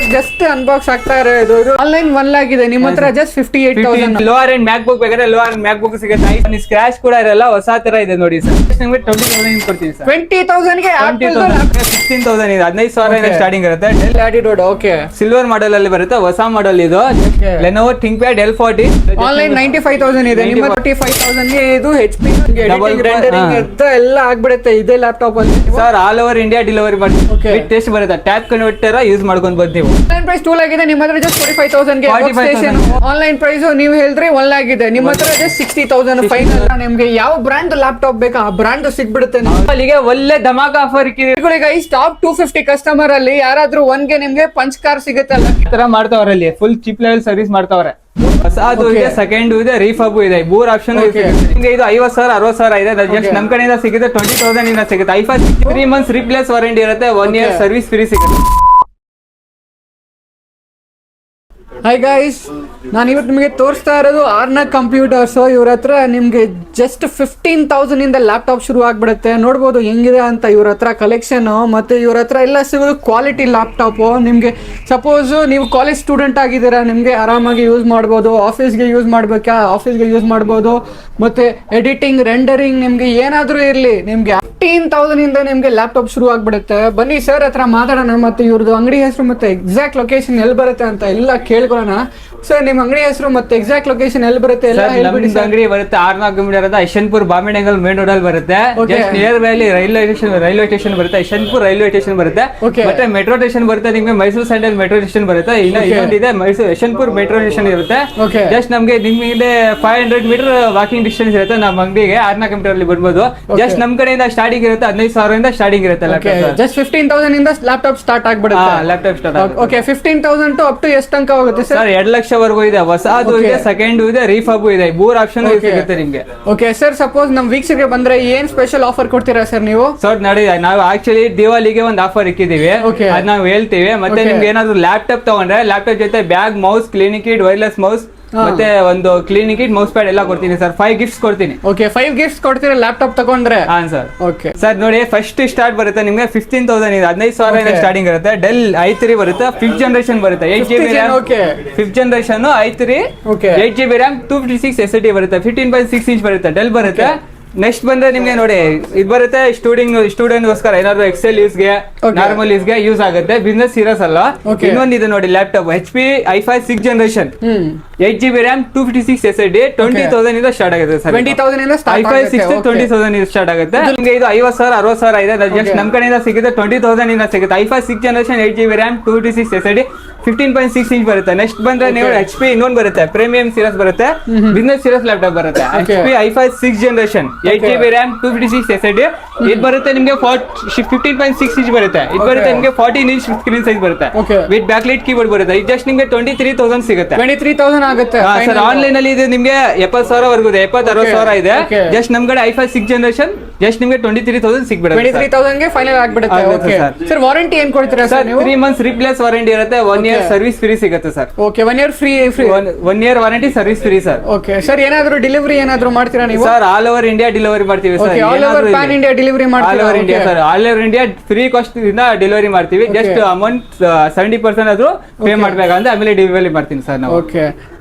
ಇವಾಗ just unbox ಆಗ್ತಾ ಇರೋದು. ಇದು ಆನ್ಲೈನ್ 1 lakh ಇದೆ, ನಿಮ್ಮ ಹತ್ರ ಜಸ್ಟ್ 58,000. ಲೋವರ್ ಎಂಡ್ ಮ್ಯಾಕ್ ಬುಕ್ ಬೇಕಾದ್ರೆ ಲೋವರ್ ಎಂಡ್ ಮ್ಯಾಕ್ ಬುಕ್ ಸಿಗುತ್ತೆ. ಸ್ಕ್ರಾಚ್ ಕೂಡ ಇರಲ್ಲ, ಹೊಸ ತರ ಇದೆ ನೋಡಿ ಸರ್. ನಿಮಗೆ 20,000 ಕೊಡ್ತೀನಿ ಸರ್. 20,000 ಗೆ 16,000 ಇದೆ, 15,000 ಸ್ಟಾರ್ಟಿಂಗ್ ಇರುತ್ತೆ. Del attitude okay, silver model ಅಲ್ಲಿ ಬರುತ್ತೆ, ಹೊಸ ಮಾಡೆಲ್ ಇದು. ಲೆನೋವೋ ಥಿಂಕ್ಪ್ಯಾಡ್ L40 ಆನ್ಲೈನ್ 95,000 ಇದೆ, ನಿಮ್ಮ 45,000 ಗೆ ಇದು HP ರೆಂಡರಿಂಗ್ ಎಲ್ಲ ಆಗ್ಬಿಡುತ್ತೆ ಇದೇ ಲ್ಯಾಪ್ಟಾಪ್ ಅಲ್ಲಿ sir. All over India delivery ಮಾಡ್ತೀವಿ, ಟೆಸ್ಟ್ ಬರುತ್ತೆ. ಟ್ಯಾಬ್ ಕನ್ವರ್ಟರ್ ಯೂಸ್ ಮಾಡ್ಕೊಂಡು ಬರ್ತೀವಿ. ಆನ್ಲೈನ್ ಪ್ರೈಸ್ 2 lakh ಇದೆ, ನಿಮ್ಮ ಹತ್ರ ಜಸ್ಟ್ 45,000 ಗೆ. ಆನ್ಲೈನ್ ಪ್ರೈಸ್ ನೀವು ಹೇಳಿದ್ರೆ 1 lakh ಇದೆ, ನಿಮ್ಮ ಹತ್ರ ಜಸ್ಟ್ 60,000 ಫೈನಲ್. ನಿಮ್ಗೆ ಯಾವ ಬ್ರಾಂಡ್ ಲ್ಯಾಪ್ಟಾಪ್ ಬೇಕಾ ಆ ಬ್ರಾಂಡ್ ಸಿಗ್ಬಿಡುತ್ತೆ. ಅಲ್ಲಿಗೆ ಒಳ್ಳೆ dhamaka offer guys, top 250 customer ಅಲ್ಲಿ ಯಾರಾದ್ರೂ 1 ಗೆ ನಿಮ್ಗೆ ಪಂಚ್ ಕಾರ್ ಸಿಗುತ್ತಲ್ಲ ತರ ಮಾಡ್ತಾವ್ರಲ್ಲಿ. ಫುಲ್ ಚಿಪ್ ಲೆವೆಲ್ ಸರ್ವಿಸ್ ಮಾಡ್ತಾವ್ರೆ. ಅದು ಇದೆ, ಸೆಕೆಂಡ್ ಇದೆ, ರೀಫಬ್ ಇದೆ, 3 ಆಪ್ಷನ್ ಇದೆ. ನಿಮ್ಗೆ ಇದು 50,000 60,000 ಇದೆ. ಜಸ್ಟ್ ನಮ್ ಕಡೆಯಿಂದ ಸಿಗುತ್ತೆ 20,000 ಇಂದ ಸಿಗುತ್ತೆ. ಐಫಾ 3 months ರಿಪ್ಲೇಸ್ ವಾರಂಟಿ ಇರುತ್ತೆ, 1 year ಸರ್ವಿಸ್ ಫ್ರೀ ಸಿಗುತ್ತೆ. ಹಾಯ್ ಗೈಸ್, ನಾನು ಇವತ್ತು ನಿಮಗೆ ತೋರಿಸ್ತಾ ಇರೋದು ಆರ್ನಾಗ್ ಕಂಪ್ಯೂಟರ್ಸ್. ಇವ್ರ ಹತ್ರ ನಿಮ್ಗೆ ಜಸ್ಟ್ 15,000 ಇಂದ ಲ್ಯಾಪ್ಟಾಪ್ ಶುರು ಆಗ್ಬಿಡುತ್ತೆ. ನೋಡ್ಬೋದು ಹೆಂಗಿದೆ ಅಂತ ಇವ್ರ ಹತ್ರ ಕಲೆಕ್ಷನ್. ಮತ್ತೆ ಇವ್ರ ಹತ್ರ ಎಲ್ಲ ಸಿಗೋದು ಕ್ವಾಲಿಟಿ ಲ್ಯಾಪ್ಟಾಪ್. ನಿಮ್ಗೆ ಸಪೋಸ್ ನೀವು ಕಾಲೇಜ್ ಸ್ಟೂಡೆಂಟ್ ಆಗಿದ್ದೀರಾ, ನಿಮ್ಗೆ ಆರಾಮಾಗಿ ಯೂಸ್ ಮಾಡ್ಬೋದು. ಆಫೀಸ್ಗೆ ಯೂಸ್ ಮಾಡ್ಬೇಕಾ ಆಫೀಸ್ಗೆ ಯೂಸ್ ಮಾಡ್ಬೋದು. ಮತ್ತೆ ಎಡಿಟಿಂಗ್, ರೆಂಡರಿಂಗ್, ನಿಮ್ಗೆ ಏನಾದ್ರೂ ಇರ್ಲಿ, ನಿಮ್ಗೆ 15,000 ಇಂದ ನಿಮ್ಗೆ ಲ್ಯಾಪ್ಟಾಪ್ ಶುರು ಆಗ್ಬಿಡುತ್ತೆ. ಬನ್ನಿ ಸರ್ ಹತ್ರ ಮಾತಾಡೋಣ, ಮತ್ತೆ ಇವ್ರದ್ದು ಅಂಗಡಿ ಹೆಸರು ಮತ್ತೆ ಎಕ್ಸಾಕ್ಟ್ ಲೊಕೇಶನ್ ಎಲ್ಲಿ ಬರುತ್ತೆ ಅಂತ ಎಲ್ಲ ಕೇಳ್ಕೊಳ್ಳೋಣ. ಸರ್, ನಿಮ್ಮ ಅಂಗಡಿ ಹೆಸರು ಮತ್ತೆ ಎಕ್ಸಾಕ್ಟ್ ಲೊಕೇಶನ್ ಎಲ್ಲಿ ಬರುತ್ತೆ ಎಲ್ಲ ಹೇಳ್ಬಿಡಿ. ಅಂಗಡಿ ಬರುತ್ತೆ ಆರ್ನಾಗ್ ಕಂಪ್ಯೂಟರ್ ಯಶವಂತಪುರ ಬಾಂಬೆಡಂಗಲ್ ಮೇನ್ ರೋಡ್ ಅಲ್ಲಿ ಬರುತ್ತೆ. Just near by railway station ಬರುತ್ತೆ. ಯಶವಂತಪುರ ರೈಲ್ವೆ ಸ್ಟೇಷನ್ ಬರುತ್ತೆ. ಮತ್ತೆ ಮೆಟ್ರೋ ಸ್ಟೇಷನ್ ಬರುತ್ತೆ. ನಿಮ್ಗೆ ಮೈಸೂರು ಸೈಡ್ ಮೆಟ್ರೋ ಸ್ಟೇಷನ್ ಬರುತ್ತೆ. ಇನ್ನೊಂದಿದೆ ಮೈಸೂರು ಯಶವಂತಪುರ ಮೆಟ್ರೋ ಸ್ಟೇಷನ್ ಇರುತ್ತೆ. ಜಸ್ಟ್ ನಮ್ಗೆ ನಿಮ್ಗೆ 500 ಮೀಟರ್ ವಾಕಿಂಗ್ ಡಿಸ್ಟೆನ್ಸ್ ಇರುತ್ತೆ ನಮ್ಮ ಅಂಗಡಿಗೆ. ಆರ್ನಾಗ್ ಕಂಪ್ಯೂಟರ್ ಅಲ್ಲಿ ಬರ್ಬೋದು. ಜಸ್ಟ್ ನಮ್ ಕಡೆಯಿಂದ ಸ್ಟಾರ್ಟಿಂಗ್ ಇರುತ್ತೆ 15,000 ಇಂದ ಸ್ಟಾರ್ಟಿಂಗ್ ಇರುತ್ತೆ. ಜಸ್ಟ್ 15,000 ಇಂದ ಲ್ಯಾಪ್ಟಾಪ್ ಸ್ಟಾರ್ಟ್ ಆಗ್ಬಿಡುತ್ತೆ. Laptop start. Okay, 15,000 to up to ಎಷ್ಟು ತನಕ ಹೋಗುತ್ತೆ ಸರ್? 2 ಲಕ್ಷವರೆಗೂ ಇದೆ. ಹೊಸದು ಇದೆ, ಸೆಕೆಂಡ್ ಇದೆ, ರೀಫಬ್ ಇದೆ, 3 ಆಪ್ಷನ್ ಸಿಗುತ್ತೆ ನಿಮ್ಗೆ. ಓಕೆ ಸರ್, ಸಪೋಸ್ ನಮ್ ವೀಕ್ಷಕರಿಗೆ ಬಂದ್ರೆ ಏನ್ ಸ್ಪೆಷಲ್ ಆಫರ್ ಕೊಡ್ತೀರಾ ಸರ್ ನೀವು? ಸರ್ ನೋಡಿ, ನಾವು ಆಕ್ಚುಲಿ ದಿವಾಲಿಗೆ ಒಂದು ಆಫರ್ ಇಕ್ಕಿದೀವಿ, ಅದ್ ನಾವು ಹೇಳ್ತೀವಿ. ಮತ್ತೆ ನಿಮ್ಗೆ ಏನಾದ್ರು ಲ್ಯಾಪ್ಟಾಪ್ ತಗೊಂಡ್ರೆ ಲ್ಯಾಪ್ಟಾಪ್ ಜೊತೆ bag, mouse, clinic kit, wireless mouse ಮತ್ತೆ ಒಂದು ಕ್ಲಿನಿಕ್ ಕಿಟ್, ಮೌಸ್ ಪ್ಯಾಡ್ ಎಲ್ಲ ಕೊಡ್ತೀನಿ ಸರ್. 5 ಗಿಫ್ಟ್ಸ್ ಕೊಡ್ತೀನಿ. ಓಕೆ, 5 ಗಿಫ್ಟ್ಸ್ ಕೊಡ್ತೀರಾ ಲ್ಯಾಪ್ಟಾಪ್ ತಗೊಂಡ್ರೆ? ಹಾ ಸರ್. ಓಕೆ ಸರ್ ನೋಡಿ, ಫಸ್ಟ್ ಸ್ಟಾರ್ಟ್ ಬರುತ್ತೆ ನಿಮ್ಗೆ 15,000 ಇದೆ, 15,000 ಸ್ಟಾರ್ಟಿಂಗ್ ಇರುತ್ತೆ. ಡೆಲ್ i3 ಬರುತ್ತೆ, 5th ಜನರೇಷನ್ ಬರುತ್ತೆ, 8GB RAM. 5th generation i3, 8GB RAM, 256 SSD ಬರುತ್ತೆ, 15.6 inch ಬರುತ್ತೆ, ಡೆಲ್ ಬರುತ್ತೆ. ನೆಕ್ಸ್ಟ್ ಬಂದ್ರೆ ನಿಮ್ಗೆ ನೋಡಿ ಇದು ಬರುತ್ತೆ ಸ್ಟೂಡೆಂಟ್ ಗೋಸ್ಕರ ಏನಾದ್ರು ಎಕ್ಸೆಲ್ ಯೂಸ್ಗೆ, ನಾರ್ಮಲ್ ಯೂಸ್ಗೆ ಯೂಸ್ ಆಗುತ್ತೆ. ಬಿಸ್ನೆಸ್ ಸೀರಿಯಸ್ ಅಲ್ಲ. ಇನ್ನೊಂದಿದೆ ನೋಡಿ laptop HP i5 6th generation, 8GB RAM, 256 SSD, 20,000 ಇಂದ ಸ್ಟಾರ್ಟ್ ಆಗುತ್ತೆ ಸರ್. 20,000 ಇಂದ i5 6 20,000 ಇಂದ ಸ್ಟಾರ್ಟ್ ಆಗುತ್ತೆ. ನಿಮ್ಗೆ ಇದು 50,000 60,000 ಇದೆ. ಜಸ್ಟ್ ನಮ್ ಕಡೆಯಿಂದ ಸಿಗುತ್ತೆ 20,000 ಇಂದ ಸಿಗುತ್ತೆ. i5 6th generation, 8GB RAM, 256 SSD, 15.6 inch ಬರುತ್ತೆ. ನೆಕ್ಸ್ಟ್ ಬಂದ್ರೆ ನೀವು HP ಇನ್ನೊಂದು ಬರುತ್ತೆ, ಪ್ರೀಮಿಯಂ ಸೀರೀಸ್ ಬರುತ್ತೆ, ಬಿಸ್ನೆಸ್ ಸೀರೀಸ್ ಲ್ಯಾಪ್ಟಾಪ್ ಬರುತ್ತೆ. HP i5 6th generation, 8GB RAM, 256 SSD. ಇದು ಬರುತ್ತೆ ನಿಮ್ಗೆ 15.6 inch ಬರುತ್ತೆ. ಇದು ಬರುತ್ತೆ ನಿಮ್ಗೆ 14 inch ಸ್ಕ್ರೀನ್ ಸೈಜ್ ಬರುತ್ತೆ, ವಿತ್ ಬ್ಯಾಕ್ಲೈಟ್ ಕೀಬೋರ್ಡ್ ಬರುತ್ತೆ. ಇದು ಜಸ್ಟ್ ನಿಮ್ಗೆ 23,000 ಸಿಗುತ್ತೆ. 23,000 ಆಗುತ್ತೆ ಸರ್. ಆನ್ಲೈನ್ ಅಲ್ಲಿ ಇದು ನಿಮ್ಗೆ 70,000 ವರೆಗೂ ಇದೆ, 70,000 ಇದೆ. ಜಸ್ಟ್ ನಮ್ ಕಡೆ i5 6th ಜನರೇಷನ್ ಜಸ್ಟ್ ನಿಮ್ಗೆ 23,000 ಸಿಗ್ಬಿಡುತ್ತೆ. 23,000 ಗೆ ಫೈನಲ್ ಆಗ್ಬಿಡುತ್ತೆ. ಸರ್, ವಾರಂಟಿ ಏನ್ ಕೊಡ್ತೀರಾ ಸರ್ ನೀವು? 3 months ರಿಪ್ಲೇಸ್ ವಾರಂಟಿ ಇರುತ್ತೆ, 1 year ಸರ್ವಿಸ್ ಫ್ರೀ ಸಿಗುತ್ತೆ sir. Okay, 1 year free 1 year warranty service free sir. Okay sir, ಏನಾದ್ರು ಡೆಲಿವರಿ ಏನಾದ್ರು ಮಾಡ್ತೀರಾ ನೀವು? Sir, all over India delivery ಮಾಡ್ತೀವಿ sir. All over pan India delivery ಮಾಡ್ತೀವಿ. All over India sir, all over India free cost ಇಂದ delivery ಮಾಡ್ತೀವಿ. Just amount 70% ಆದ್ರೂ pay ಮಾಡ್ಬೇಕಂದ್ರೆ ಆಮೇಲೆ ಡೆಲಿವರಿ ಮಾಡ್ತೀನಿ ಸರ್ ನಾವು. ಓಕೆ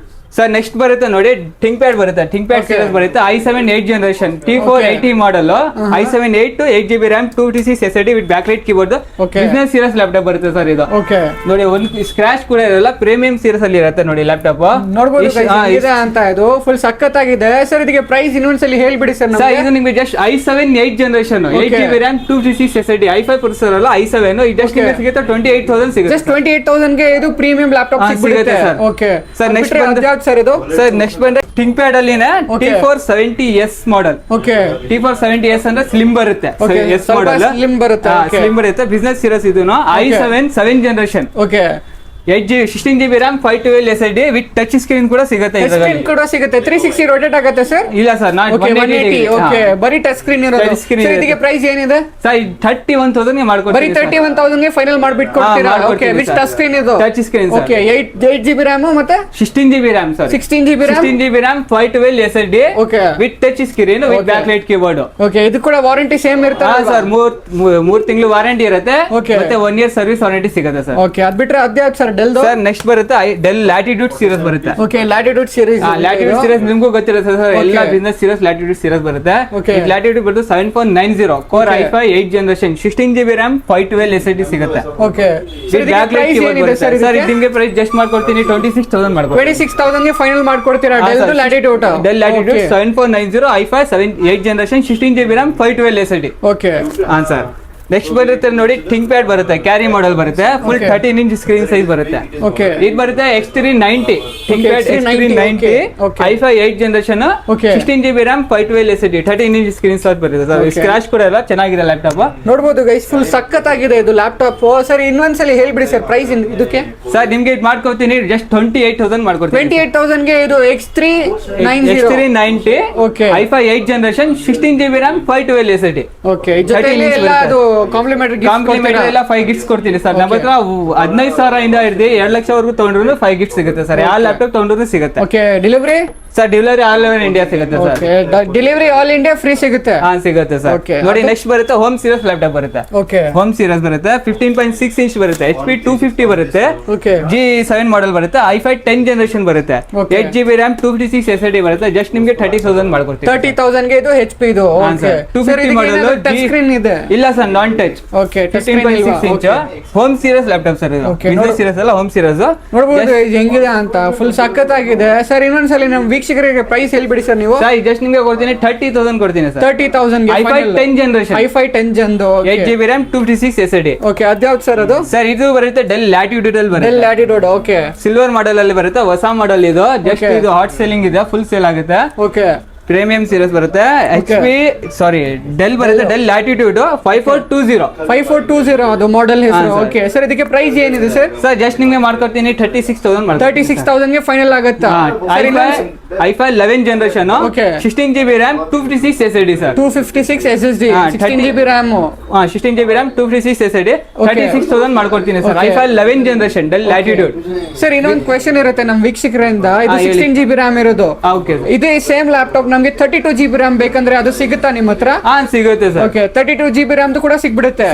ಸರ್, ನೆಕ್ಸ್ಟ್ ಬರುತ್ತೆ ನೋಡಿ ಥಿಂಕ್ಪ್ಯಾಡ್ ಬರುತ್ತೆ. ಥಿಂಕ್ಪ್ಯಾಡ್ ಸೀರೀಸ್ ಬರುತ್ತೆ, i7 8th generation, T480 model, i7 8 8GB RAM, 256 SSD with backlight keyboard, business series laptop ಬರುತ್ತೆ ಸರ್. ಇದು ನೋಡಿ ಒಂದು ಸ್ಕ್ರಾಚ್ ಕೂಡ ಇರಲ್ಲ, ಪ್ರೀಮಿಯಂ ಸೀರೀಸ್ ಅಲ್ಲಿ ಇರುತ್ತೆ ನೋಡಿ ಲ್ಯಾಪ್ಟಾಪ್. ನೋಡಬಹುದು ಅಂತ, ಇದು ಫುಲ್ ಸಖತ್ತಾಗಿದೆ ಸರ್. ಇದಕ್ಕೆ ಪ್ರೈಸ್ ಇನ್ನೊಂದ್ಸಲಿ ಹೇಳ್ಬಿಡಿ ಸರ್. ಇದು ನಿಮಗೆ just i7 8th generation, 8GB RAM, 256 SSD, i5 processor ಅಲ್ಲ, i7. ಇದು ಜಸ್ಟ್ ನಿಮಗೆ ಸಿಗುತ್ತೆ 28,000 ಸಿಗುತ್ತೆ. ಜಸ್ಟ್ 28,000 ಗೆ ಇದು ಪ್ರೀಮಿಯಂ ಲ್ಯಾಪ್ಟಾಪ್ ಸಿಗುತ್ತೆ sir. Okay sir, next sir ಇದು ಸರ್ ನೆಕ್ಸ್ಟ್ ಬಂದ್ರೆ ಥಿಂಕ್ಪ್ಯಾಡ್ ಅಲ್ಲಿನೇ T470S ಮಾಡಲ್. ಓಕೆ, T470S ಅಂದ್ರೆ ಸ್ಲಿಮ್ ಬರುತ್ತೆ, ಎಸ್ ಮಾಡಲ್ ಸ್ಲಿಮ್ ಬರುತ್ತೆ, ಬಿಸ್ನೆಸ್ ಸೀರೀಸ್. ಇದು i7 7th generation, okay, 16GB RAM, 512 SSD with touch screen ಕೂಡ ಸಿಗುತ್ತೆ. 360 ರೊಟೇಟ್ ಆಗುತ್ತೆ ಸರ್? ಇಲ್ಲ ಸರ್, 180. ಓಕೆ, ಬರೀ ಟಚ್ ಸ್ಕ್ರೀನ್ ಇರೋದು. ಇದಕ್ಕೆ ಪ್ರೈಸ್ ಏನಿದೆ ಸರ್? 31,000 ಗೆ ಮಾಡ್ಕೊಡ್ತೀವಿ. ಬರೀ 31,000 ಗೆ ಫೈನಲ್ ಮಾಡ್ಬಿಟ್ಟು ಕೊಡ್ತೀರಾ? ಓಕೆ, ವಿತ್ ಟಚ್ ಸ್ಕ್ರೀನ್ ಇದು, touch screen. Okay, 8GB RAM ಮತ್ತೆ 16GB RAM sir, 16GB RAM, 512 SSD, okay, with touch screen with backlight keyboard. Okay, ಇದು ಕೂಡ ವಾರಂಟಿ ಸೇಮ್ ಇರುತ್ತೆ ಸರ್. 3 ತಿಂಗಳು ವಾರಂಟಿ ಇರುತ್ತೆ, ಮತ್ತೆ 1 year ಸರ್ವಿಸ್ ವಾರಂಟಿ ಸಿಗುತ್ತೆ ಸರ್. ಓಕೆ, ಅದ್ ಬಿಟ್ರೆ ಅದ್ಯಾವ್ದು ಸರ್ ಡೆಲ್ ಸರ್ ನೆಕ್ಸ್ಟ್ ಬರುತ್ತೆ ಡೆಲ್ ಲ್ಯಾಟಿಟ್ಯೂಡ್ ಸೀರೀಸ್ ಬರುತ್ತೆ. Okay Latitude series. Latitude series ನಿಮಗೂ ಗೊತ್ತಿರುತ್ತೆ ಸರ್, ಎಲ್ಲ ಬಿಸ್ನೆಸ್ ಸೀರೀಸ್ ಲ್ಯಾಟಿಟ್ಯೂಡ್ ಸೀರೀಸ್ ಬರುತ್ತೆ. ಲ್ಯಾಟಿಟ್ಯೂಡ್ ಬರುತ್ತೆ 7.90 core i5 8th generation 16GB RAM 512 SSD ಸಿಗುತ್ತೆ. ಓಕೆ ಸರ್ ನಿಮಗೆ ಪ್ರೈಸ್ ಜಸ್ಟ್ ಮಾಡ್ಕೊಡ್ತೀನಿ 26,000 ಮಾಡ್ಕೊಡ್ತೀನಿ. 26,000 ಗೆ ಫೈನಲ್ ಮಾಡ್ಕೊಡ್ತೀರಾ Dell Latitude? Dell Latitude 7.90 i5 8th generation 16GB RAM 512 SSD. Okay ಹಾ ಸರ್. ನೆಕ್ಸ್ಟ್ ಬರುತ್ತೆ ನೋಡಿ ಥಿಂಕ್ ಪ್ಯಾಡ್ ಬರುತ್ತೆ, ಕ್ಯಾರಿ ಮಾಡೆಲ್ ಬರುತ್ತೆ, ಫುಲ್ 13 ಇಂಚ್ ಸ್ಕ್ರೀನ್ ಸೈಜ್ ಬರುತ್ತೆ. ಓಕೆ ಇದು ಬರುತ್ತೆ X390 think pad X390 i5 8th generation 16GB RAM 512 SSD 13 inch screen size ಬರುತ್ತೆ sir. Scratch ಕೂಡ ಇಲ್ಲ, ಚೆನ್ನಾಗಿದೆ ಲ್ಯಾಪ್ಟಾಪ್. ನೋಡಬಹುದು ಗೈಸ್, ಫುಲ್ ಸಖತ್ತಾಗಿದೆ ಇದು ಲ್ಯಾಪ್ಟಾಪ್. ಸರ್ ಇನ್ನೊಂದ್ಸಲಿ ಹೇಳ್ಬಿಡಿ ಸರ್ ಪ್ರೈಸ್ ಇದಕ್ಕೆ. ಸರ್ ನಿಮ್ಗೆ ಇದು ಮಾಡ್ಕೊಡ್ತೀನಿ ಜಸ್ಟ್ 28,000 ಮಾಡ್ಕೊಡ್ತೀನಿ. 28,000 ಗೆ ಇದು X390 i5 8th generation 16GB RAM 512 SSD. Okay ಜೊತೆಲಿ ಎಲ್ಲ ಅದು ಕಾಂಪ್ಲಿಮೆಂಟರಿ ಎಲ್ಲ 5 ಗಿಫ್ಟ್ಸ್ ಕೊಡ್ತೀನಿ ಸರ್. ನಮ್ಮ ಹತ್ರ 15,000 ಇಂದ ಹಿಡಿದು 2,00,000 ವರೆಗೂ ತಗೊಂಡ್ರು 5 ಗಿಫ್ಟ್ ಸಿಗುತ್ತೆ ಸರ್. ಯಾವ ಲ್ಯಾಪ್ಟಾಪ್ ತಗೊಂಡ್ರು ಸಿಗುತ್ತೆ. Okay delivery sir delivery all over India ಸಿಗುತ್ತೆ sir. Delivery all India free ಸಿಗುತ್ತೆ. ಹಾ ಸಿಗುತ್ತೆ ಸರ್. ನೋಡಿ ನೆಕ್ಸ್ಟ್ ಬರುತ್ತೆ ಹೋಮ್ ಸೀರೀಸ್ ಲ್ಯಾಪ್ಟಾಪ್ ಬರುತ್ತೆ. ಓಕೆ ಹೋಮ್ ಸೀರೀಸ್ ಬರುತ್ತೆ 15.6 ಇಂಚ್ ಬರುತ್ತೆ, HP 250 ಬರುತ್ತೆ, ಓಕೆ G7 ಮಾಡೆಲ್ ಬರುತ್ತೆ, i5 10th ಜನರೇಷನ್ ಬರುತ್ತೆ, 8GB RAM 256 SSD ಬರುತ್ತೆ. ಜಸ್ಟ್ ನಿಮಗೆ 30,000 ಮಾಡ್ಕೊಡ್ತೀನಿ. 30,000 ಗೆ ಇದು HP ಇದು. ಓಕೆ 250 ಮಾಡೆಲ್ ಟಚ್ ಸ್ಕ್ರೀನ್ ಇದೆ. ಇಲ್ಲ sir non touch. Okay 15.6 inch home series laptop sir ಇದು. ಬಿಸಿನೆಸ್ ಸೀರೀಸ್ ಅಲ್ಲ, ಹೋಮ್ ಸೀರೀಸ್. ನೋಡಬಹುದು ಹೆಂಗಿದೆ ಅಂತ, ಫುಲ್ ಸಖತ್ತಾಗಿದೆ ಸರ್. ಇನ್ನೊಂದ್ಸಲಿ ನಮ್ಮ ವೀಕ್ಷಕರಿಗೆ ಪ್ರೈಸ್ ಹೇಳ್ಬಿಡಿ ಸರ್ ನೀವು. ಸರ್ ಜಸ್ಟ್ ನಿಮಗೆ ಕೊಡ್ತೀನಿ 30,000 ಕೊಡ್ತೀನಿ ಸರ್. 30,000 ಗೆ i5 10th ಜನರೇಷನ್ i5 10 ಜನದು 8GB RAM 256 SSD. ಓಕೆ ಅದ್ಯಾವ್ದು ಸರ್ ಅದು? ಸರ್ ಇದು ಬರುತ್ತೆ ಡೆಲ್ ಲ್ಯಾಟಿಟ್ಯೂಡ್ ಅಲ್ಲಿ ಬರುತ್ತೆ. Dell Latitude okay silver model ಅಲ್ಲಿ ಬರುತ್ತೆ, ಹೊಸ ಮಾಡೆಲ್ ಇದು. ಜಸ್ಟ್ ಇದು ಹಾಟ್ ಸೆಲ್ಲಿಂಗ್ ಇದೆ, ಫುಲ್ ಸೇಲ್ ಆಗುತ್ತೆ. ಓಕೆ ಪ್ರೀಮಿಯಂ ಸೀರೀಸ್ ಬರುತ್ತೆ. ಡೆಲ್ ಬರುತ್ತೆ ಡೆಲ್ ಲ್ಯಾಟಿಟ್ಯೂಡ್ 5420 ಅದು ಮಾಡೆಲ್ ಹೆಸರು. ಓಕೆ ಸರ್ ಇದಕ್ಕೆ ಪ್ರೈಸ್ ಏನಿದೆ ಸರ್? ಸರ್ ಜಸ್ಟ್ ನಿಮಗೆ ಮಾಡ್ಕೊಡ್ತೀನಿ 36,000 36,000 ಗೆ ಫೈನಲ್ ಆಗುತ್ತಾ? i5 11th generation 16GB RAM 256 SSD sir. 256 SSD 16GB RAM 16GB RAM 256 SSD 36,000 ಮಾಡ್ಕೊಡ್ತೀನಿ sir. i5 11th generation del latitude. Sir ಇನ್ನೊಂದು ಕ್ವೆಶ್ಚನ್ ಇರುತ್ತೆ ನಮ್ಮ ವೀಕ್ಷಕರಿಂದ. ಇದು 16GB RAM ಇರೋದು. ಇದೇ ಸೇಮ್ ಲ್ಯಾಪ್ಟಾಪ್ ನಮಗೆ 32GB RAM ಬೇಕಂದ್ರೆ ಅದು ಸಿಗುತ್ತಾ ನಿಮ್ಮ ಹತ್ರ? ಸಿಗುತ್ತೆ ಸರ್. ಓಕೆ 32GB RAM ಕೂಡ ಸಿಗ್ಬಿಡುತ್ತೆ.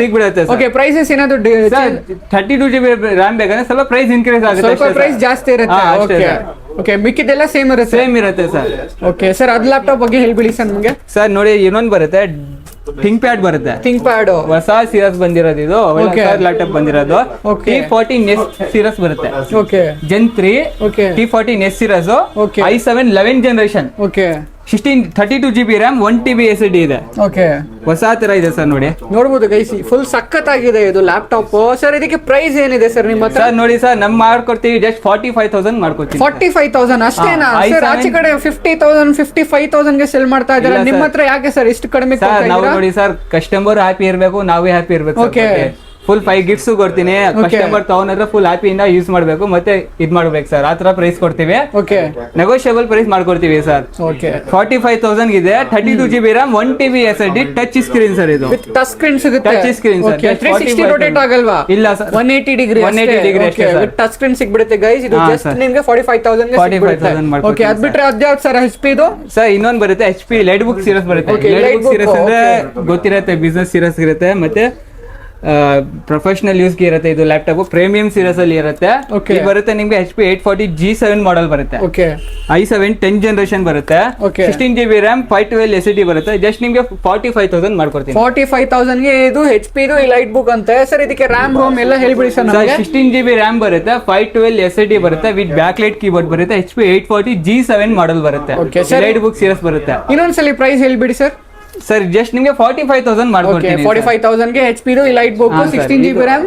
ಓಕೆ ಪ್ರೈಸಸ್ ಏನಾದ್ರು 32GB RAM ಬೇಕಂದ್ರೆ ಸ್ವಲ್ಪ ಪ್ರೈಸ್ ಇನ್ಕ್ರೀಸ್ ಆಗುತ್ತೆ, ಸ್ವಲ್ಪ ಪ್ರೈಸ್ ಜಾಸ್ತಿ ಇರುತ್ತೆ. ಓಕೆ ಓಕೆ ಮಿಕ್ಕಿದೆಲ್ಲ ಸೇಮ್ ಇರುತ್ತೆ ಸರ್. ಓಕೆ ಸರ್ ಅದ್ ಲ್ಯಾಪ್ಟಾಪ್ ಬಗ್ಗೆ ಹೇಳ್ಬಿಡಿ ಸರ್ ನಮಗೆ. ಸರ್ ನೋಡಿ ಇನ್ನೊಂದು ಬರುತ್ತೆ ಥಿಂಕ್ ಪ್ಯಾಡ್ ಬರುತ್ತೆ. ಥಿಂಕ್ ಪ್ಯಾಡ್ ಹೊಸ ಸೀರೀಸ್ ಬಂದಿರೋದು, ಇದು ಲ್ಯಾಪ್ಟಾಪ್ ಬಂದಿರೋದು. T14S ಸೀರೀಸ್ ಬರುತ್ತೆ. Okay Gen 3 T14S series i7 11th generation. Okay 32GB RAM 1TB SSD ಇದೆ. ಓಕೆ ಹೊಸ ತರ ಇದೆ ಸರ್. ನೋಡಬಹುದು ಗೈಸ್, ಫುಲ್ ಸಖತ್ತಾಗಿದೆ ಇದು ಲ್ಯಾಪ್ಟಾಪ್. ಸರ್ ಇದಕ್ಕೆ ಪ್ರೈಸ್ ಏನಿದೆ ಸರ್ ನಿಮ್ಮ ಹತ್ರ? ಸರ್ ನೋಡಿ ಸರ್ ನಮ್ಮ ಮಾಡ್ಕೊಡ್ತೀವಿ ಜಸ್ಟ್ 45,000 ಮಾಡ್ಕೊಡ್ತೀವಿ. 45,000 ಅಷ್ಟೇನಾ ಸರ್? ಆಚೆ ಕಡೆ 50,000 55,000 ಗೆ ಸೆಲ್ ಮಾಡ್ತಾ ಇದ್ದಾರೆ, ನಿಮ್ಮ ಹತ್ರ ಯಾಕೆ ಸರ್ ಇಷ್ಟು ಕಡಿಮೆ? ನಾವು ನೋಡಿ ಸರ್ ಕಸ್ಟಮರ್ ಹ್ಯಾಪಿ ಇರಬೇಕು, ನಾವೇ ಹ್ಯಾಪಿ ಇರಬೇಕು. ಫುಲ್ 5 ಗಿಫ್ಟ್ಸ್ ಕೊಡ್ತೀನಿ. ಕಸ್ಟಮರ್ ತಗೊಂಡ್ರೆ ಫುಲ್ ಹ್ಯಾಪಿಯಿಂದ ಯೂಸ್ ಮಾಡಬೇಕು, ಮತ್ತೆ ಇದ್ ಮಾಡ್ಬೇಕು ಸರ್. ಆ ತರ ಪ್ರೈಸ್ ಕೊಡ್ತೀವಿ. ನೆಗೋಷಿಯಬಲ್ ಪ್ರೈಸ್ ಮಾಡ್ಕೊಡ್ತೀವಿ ಸರ್. 45,000 ಇದೆ. 32GB RAM 1TB SSD touch screen sir. ಇದು ಟಚ್ ಸ್ಕ್ರೀನ್ ಸಿಗುತ್ತೆ. Touch screen sir. 360 ರೋಟೇಟ್ ಆಗಲ್ವಾ? ಇಲ್ಲ ಸರ್, 180 ಡಿಗ್ರಿ ಅಷ್ಟೇ ಸರ್. ಟಚ್ ಸ್ಕ್ರೀನ್ ಸಿಗ್ಬಿಡುತ್ತೆ ಗೈಸ್. ಇದು ಜಸ್ಟ್ ನಿಮಗೆ 45,000 ಗೆ ಸಿಗುತ್ತೆ. ಓಕೆ ಅದ್ ಬಿಟ್ರೆ ಅದ್ಯಾವ್ದು ಸರ್ HP ಇದು? ಸರ್ ಇನ್ನೊಂದು ಬರುತ್ತೆ HP ಲೈಟ್ ಬುಕ್ ಸೀರೀಸ್ ಬರುತ್ತೆ. ಲೈಟ್ ಬುಕ್ ಸೀರೀಸ್ ಅಂದ್ರೆ ಗೊತ್ತಿರುತ್ತೆ, ಬಿಸ್ನೆಸ್ ಸೀರೀಸ್ ಇರುತ್ತೆ, ಮತ್ತೆ ಪ್ರೊಫೆಷನಲ್ ಯೂಸ್ಗೆ ಇರುತ್ತೆ. ಇದು ಲ್ಯಾಪ್ಟಾಪ್ ಪ್ರೀಮಿಯಂ ಸೀರೀಸ್ ಅಲ್ಲಿ ಇರುತ್ತೆ. ಇದು ಬರುತ್ತೆ ನಿಮ್ಗೆ HP 840 G7 ಮಾಡೆಲ್ ಬರುತ್ತೆ. i7 10th ಜನರೇಷನ್ ಬರುತ್ತೆ. 16GB RAM 512 SSD ಬರುತ್ತೆ. ಜಸ್ಟ್ ನಿಮ್ಗೆ 45,000 ಮಾಡ್ಕೊಡ್ತೀನಿ. 45,000 ಗೆ ಇದು HP ಇದು ಲೈಟ್ ಬುಕ್ ಅಂತ ಸರ್. ಇದಕ್ಕೆ RAM ROM ಎಲ್ಲ ಹೇಳ್ಬಿಡಿ ಸರ್. 16GB RAM ಬರುತ್ತೆ, 512 SSD ಬರುತ್ತೆ, ವಿತ್ ಬ್ಯಾಕ್ ಲೈಟ್ ಕೀಬೋರ್ಡ್ ಬರುತ್ತೆ. HP 840 G7 ಮಾಡೆಲ್ ಬರುತ್ತೆ. ಲೈಟ್ ಬುಕ್ ಸೀರೀಸ್ ಬರುತ್ತೆ. ಇನ್ನೊಂದ್ಸಲಿ ಪ್ರೈಸ್ ಹೇಳ್ಬಿಡಿ ಸರ್. ಸರ್ ಜಸ್ಟ್ ನಿಮಗೆ 45,000 ಮಾಡ್ಕೊಡ್ತೀನಿ. 45,000 ಗೆ HP ಇದು light book 16GB RAM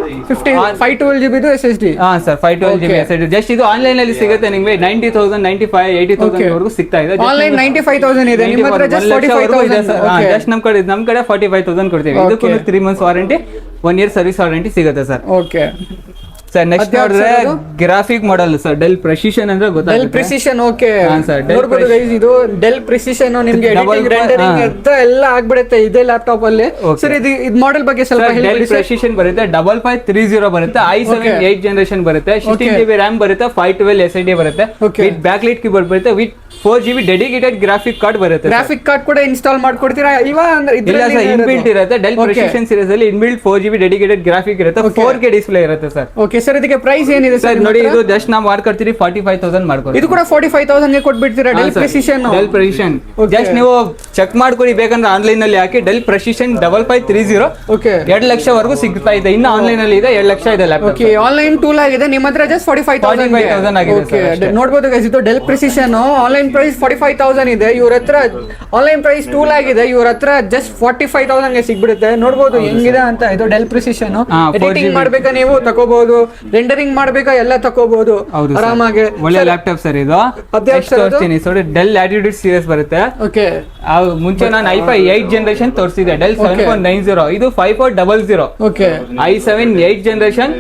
512GB ಇದು SSD. Sir 512GB SSD. Just ಇದು ಆನ್ಲೈನ್ ಅಲ್ಲಿ ಸಿಗುತ್ತೆ ನಿಮಗೆ 90,000 95 80,000 ವರೆಗೂ ಸಿಗ್ತಾ ಇದೆ. ಆನ್ಲೈನ್ 95,000 ಇದೆ, ನಿಮ್ಮ ಹತ್ರ ಜಸ್ಟ್ 45,000. ಜಸ್ಟ್ ನಮ್ಮ ಕಡೆ 45,000 ಕೊಡ್ತೀವಿ. ಇದಕ್ಕೂ 3 months warranty, 1 year service warranty ಸಿಗುತ್ತೆ ಸರ್. ಓಕೆ ಸರ್ ನೆಕ್ಸ್ಟ್ ನೋಡಿದ್ರೆ graphic model sir. Del precision ಅಂದ್ರೆ ಗೊತ್ತಾಗುತ್ತೆ. ಡೆಲ್ ಪ್ರೆಸಿಷನ್ ಓಕೆ ನೋಡಬಹುದು ಗೈಸ್, ಇದು ಡೆಲ್ ಪ್ರೆಸಿಷನ್ ನಿಮಗೆ ಎಡಿಟಿಂಗ್ ರೆಂಡರಿಂಗ್ ಎಲ್ಲ ಆಗ್ಬಿಡುತ್ತೆ ಇದೇ ಲ್ಯಾಪ್ಟಾಪ್ ಅಲ್ಲಿ. ಸರ್ ಇದು ಮಾಡೆಲ್ ಬಗ್ಗೆ ಸ್ವಲ್ಪ ಹೇಳಿ. ಡೆಲ್ ಪ್ರೆಸಿಷನ್ ಬರುತ್ತೆ 5530 ಬರುತ್ತೆ, i7 8th ಜನರೇಷನ್ ಬರುತ್ತೆ, 16GB RAM ಬರುತ್ತೆ, 512 SSD ಬರುತ್ತೆ, ವಿತ್ ಬ್ಯಾಕ್ ಲೈಟ್ ಕೀಬೋರ್ಡ್ ಬರುತ್ತೆ, with 4GB dedicated graphic card ಬರುತ್ತೆ. ಗ್ರಾಫಿಕ್ ಕಾರ್ಡ್ ಕೂಡ ಇನ್ಸ್ಟಾಲ್ ಮಾಡ್ಕೊಡ್ತೀರಾ ಇಲ್ವಾ? ಅಂದ್ರೆ ಇಲ್ಲ ಸರ್, ಇನ್ಬಿಲ್ಟ್ ಇರುತ್ತೆ. ಡೆಲ್ ಪ್ರೆಸಿಷನ್ ಸೀರೀಸ್ ಅಲ್ಲಿ ಇನ್ಬಿಲ್ಟ್ 4GB ಡೆಡಿಕೇಟೆಡ್ ಗ್ರಾಫಿಕ್ ಇರುತ್ತೆ, 4K ಡಿಸ್ಪ್ಲೇ ಇರುತ್ತೆ ಸರ್. ಓಕೆ ಸರ್ ಇದಕ್ಕೆ ಪ್ರೈಸ್ ಏನಿದೆ ಸರ್ ನೋಡಿ ಇದು ಜಸ್ಟ್ ನಾವು ಮಾಡ್ಕೊಡ್ತೀವಿ 45,000 ಮಾಡ್ಕೊಡ್ತೀವಿ. ಇದು ಕೂಡ 45,000 ಗೆ ಕೊಟ್ಬಿಡ್ತೀರಾ Dell Precision. Dell Precision just ನೀವು ಚೆಕ್ ಮಾಡ್ಕೊಳ್ಳಿ, ಬೇಕಂದ್ರೆ ಆನ್ಲೈನ್ ನಲ್ಲಿ ಹಾಕಿ ಡೆಲ್ ಪ್ರೆಸಿಷನ್ 5530. ಓಕೆ 2 ಲಕ್ಷವರೆಗೂ ಸಿಗ್ತಾ ಇದೆ. ಇನ್ನು ಆನ್ಲೈನ್ ಅಲ್ಲಿ ಇದೆ 2 ಲಕ್ಷ ಇದೆ ಲ್ಯಾಪ್ಟಾಪ್. ಓಕೆ ಆನ್ಲೈನ್ ಟೂಲ್ ಆಗಿದೆ ನಿಮ್ಮ ಹತ್ರ ಜಸ್ಟ್ 45,000 ಆಗಿದೆ. ನೋಡಬಹುದು ಗೈಸ್, ಇದು ಡೆಲ್ ಪ್ರೆಸಿಷನ್ ಆನ್ಲೈನ್ ಪ್ರೈಸ್ 45,000 ಇದೆ. ಇವ್ರ ಹತ್ರ ಆನ್ಲೈನ್ ಪ್ರೈಸ್ ಟೂಲ್ ಆಗಿದೆ, ಇವ್ರ ಹತ್ರ ಜಸ್ಟ್ 45,000 ಗೆ ಸಿಗ್ಬಿಡುತ್ತೆ. ನೋಡಬಹುದು ಹೆಂಗಿದೆ ಅಂತ. ಇದು ಡೆಲ್ ಪ್ರೆಸಿಷನ್ ಎಡಿಟಿಂಗ್ ಮಾಡ್ಬೇಕಾ ನೀವು ತಗೋಬಹುದು, ರೆಂಡರಿಂಗ್ ಮಾಡ್ಬೇಕಾ ಎಲ್ಲ ತಗೋಬಹುದು ಆರಾಮಾಗಿ. ಒಳ್ಳೆ ಲ್ಯಾಪ್ಟಾಪ್ ಸರ್ ಇದು. ಡೆಲ್ ಲ್ಯಾಟಿಟ್ಯೂಡ್ ಸೀರೀಸ್ ಬರುತ್ತೆ. ಓಕೆ ಮುಂಚೆ ನಾನು i5 8 ಜನರೇಷನ್ ತೋರಿಸಿದೆ, ಡೆಲ್ 7.90. ಇದು 5400. Okay i7 8 generation,